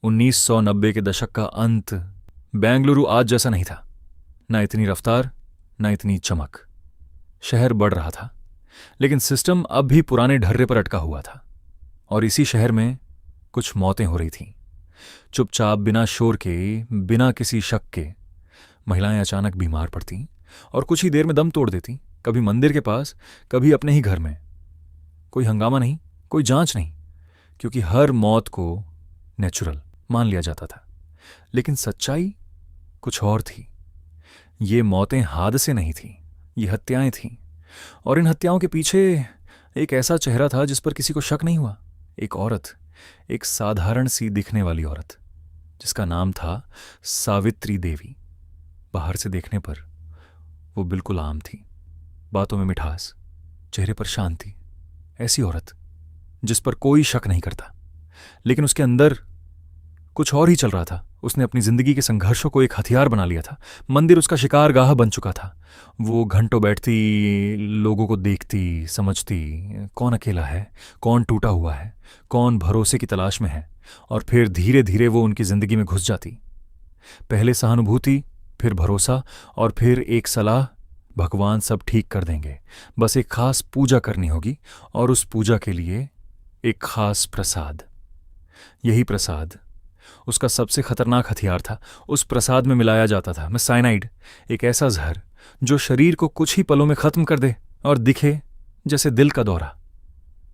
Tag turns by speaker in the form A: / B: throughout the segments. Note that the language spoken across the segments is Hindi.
A: 1990 के दशक का अंत। बेंगलुरु आज जैसा नहीं था, ना इतनी रफ्तार, ना इतनी चमक। शहर बढ़ रहा था, लेकिन सिस्टम अब भी पुराने ढर्रे पर अटका हुआ था। और इसी शहर में कुछ मौतें हो रही थीं, चुपचाप, बिना शोर के, बिना किसी शक के। महिलाएं अचानक बीमार पड़तीं और कुछ ही देर में दम तोड़ देतीं, कभी मंदिर के पास, कभी अपने ही घर में। कोई हंगामा नहीं, कोई जांच नहीं, क्योंकि हर मौत को नेचुरल मान लिया जाता था। लेकिन सच्चाई कुछ और थी। ये मौतें हादसे नहीं थीं, ये हत्याएं थीं। और इन हत्याओं के पीछे एक ऐसा चेहरा था जिस पर किसी को शक नहीं हुआ। एक औरत, एक साधारण सी दिखने वाली औरत, जिसका नाम था सावित्री देवी। बाहर से देखने पर वो बिल्कुल आम थी, बातों में मिठास, चेहरे पर शांति। ऐसी औरत जिस पर कोई शक नहीं करता, लेकिन उसके अंदर कुछ और ही चल रहा था। उसने अपनी जिंदगी के संघर्षों को एक हथियार बना लिया था। मंदिर उसका शिकारगाह बन चुका था। वो घंटों बैठती, लोगों को देखती, समझती कौन अकेला है, कौन टूटा हुआ है, कौन भरोसे की तलाश में है। और फिर धीरे धीरे वो उनकी जिंदगी में घुस जाती। पहले सहानुभूति, फिर भरोसा, और फिर एक सलाह, भगवान सब ठीक कर देंगे, बस एक खास पूजा करनी होगी, और उस पूजा के लिए एक खास प्रसाद। यही प्रसाद उसका सबसे खतरनाक हथियार था। उस प्रसाद में मिलाया जाता था साइनाइड, एक ऐसा जहर जो शरीर को कुछ ही पलों में खत्म कर दे और दिखे जैसे दिल का दौरा।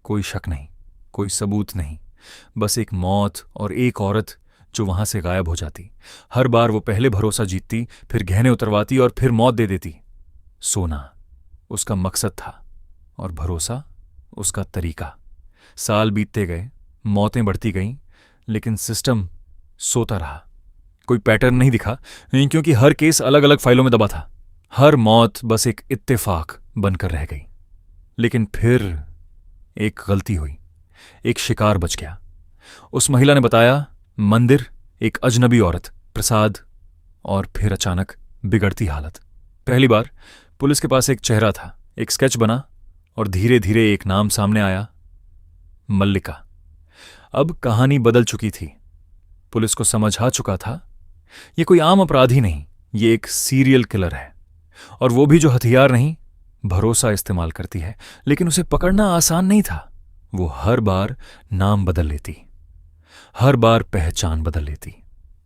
A: कोई शक नहीं, कोई सबूत नहीं, बस एक मौत और एक औरत जो वहां से गायब हो जाती। हर बार वो पहले भरोसा जीतती, फिर गहने उतरवाती और फिर मौत दे देती। सोना उसका मकसद था और भरोसा उसका तरीका। साल बीतते गए, मौतें बढ़ती गईं, लेकिन सिस्टम सोता रहा। कोई पैटर्न नहीं दिखा, क्योंकि हर केस अलग अलग फाइलों में दबा था। हर मौत बस एक इत्तेफाक बनकर रह गई। लेकिन फिर एक गलती हुई, एक शिकार बच गया। उस महिला ने बताया, मंदिर, एक अजनबी औरत, प्रसाद, और फिर अचानक बिगड़ती हालत। पहली बार पुलिस के पास एक चेहरा था, एक स्केच बना, और धीरे धीरे एक नाम सामने आया, मल्लिका। अब कहानी बदल चुकी थी। पुलिस को समझ आ चुका था, ये कोई आम अपराधी नहीं, ये एक सीरियल किलर है। और वो भी जो हथियार नहीं, भरोसा इस्तेमाल करती है। लेकिन उसे पकड़ना आसान नहीं था। वो हर बार नाम बदल लेती, हर बार पहचान बदल लेती।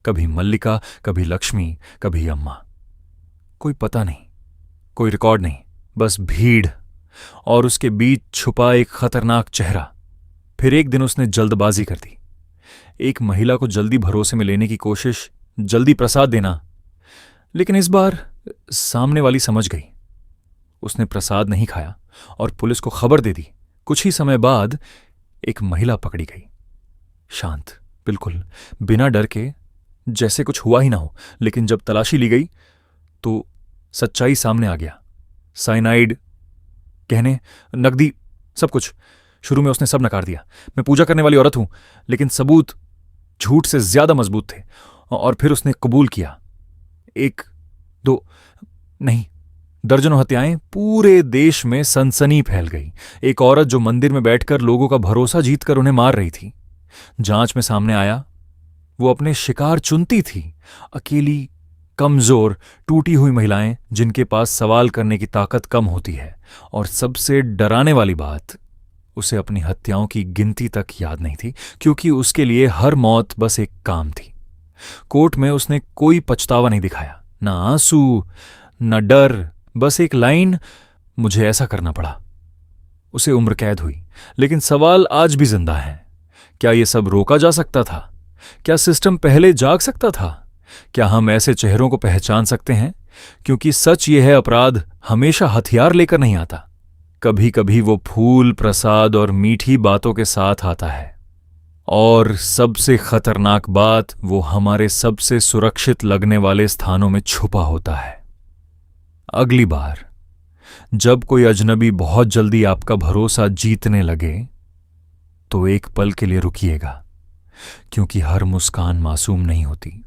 A: कभी मल्लिका, कभी लक्ष्मी, कभी अम्मा। कोई पता नहीं, कोई रिकॉर्ड नहीं, बस भीड़, और उसके बीच छुपा एक खतरनाक चेहरा। फिर एक दिन उसने जल्दबाजी कर दी। एक महिला को जल्दी भरोसे में लेने की कोशिश, जल्दी प्रसाद देना। लेकिन इस बार सामने वाली समझ गई। उसने प्रसाद नहीं खाया और पुलिस को खबर दे दी। कुछ ही समय बाद एक महिला पकड़ी गई, शांत, बिल्कुल बिना डर के, जैसे कुछ हुआ ही ना हो। लेकिन जब तलाशी ली गई तो सच्चाई सामने आ गया। साइनाइड, गहने, नकदी, सब कुछ। शुरू में उसने सब नकार दिया, मैं पूजा करने वाली औरत हूं। लेकिन सबूत झूठ से ज्यादा मजबूत थे। और फिर उसने कबूल किया, एक, दो नहीं, दर्जनों हत्याएं। पूरे देश में सनसनी फैल गई। एक औरत जो मंदिर में बैठकर लोगों का भरोसा जीतकर उन्हें मार रही थी। जांच में सामने आया, वो अपने शिकार चुनती थी। अकेली, कमजोर, टूटी हुई महिलाएं जिनके पास सवाल करने की ताकत कम होती है। और सबसे डराने वाली बात, उसे अपनी हत्याओं की गिनती तक याद नहीं थी, क्योंकि उसके लिए हर मौत बस एक काम थी। कोर्ट में उसने कोई पछतावा नहीं दिखाया, ना आंसू, ना डर, बस एक लाइन, मुझे ऐसा करना पड़ा। उसे उम्र कैद हुई। लेकिन सवाल आज भी जिंदा है, क्या यह सब रोका जा सकता था? क्या सिस्टम पहले जाग सकता था? क्या हम ऐसे चेहरों को पहचान सकते हैं? क्योंकि सच यह है, अपराध हमेशा हथियार लेकर नहीं आता। कभी कभी वो फूल, प्रसाद और मीठी बातों के साथ आता है। और सबसे खतरनाक बात, वो हमारे सबसे सुरक्षित लगने वाले स्थानों में छुपा होता है। अगली बार जब कोई अजनबी बहुत जल्दी आपका भरोसा जीतने लगे, तो एक पल के लिए रुकिएगा, क्योंकि हर मुस्कान मासूम नहीं होती।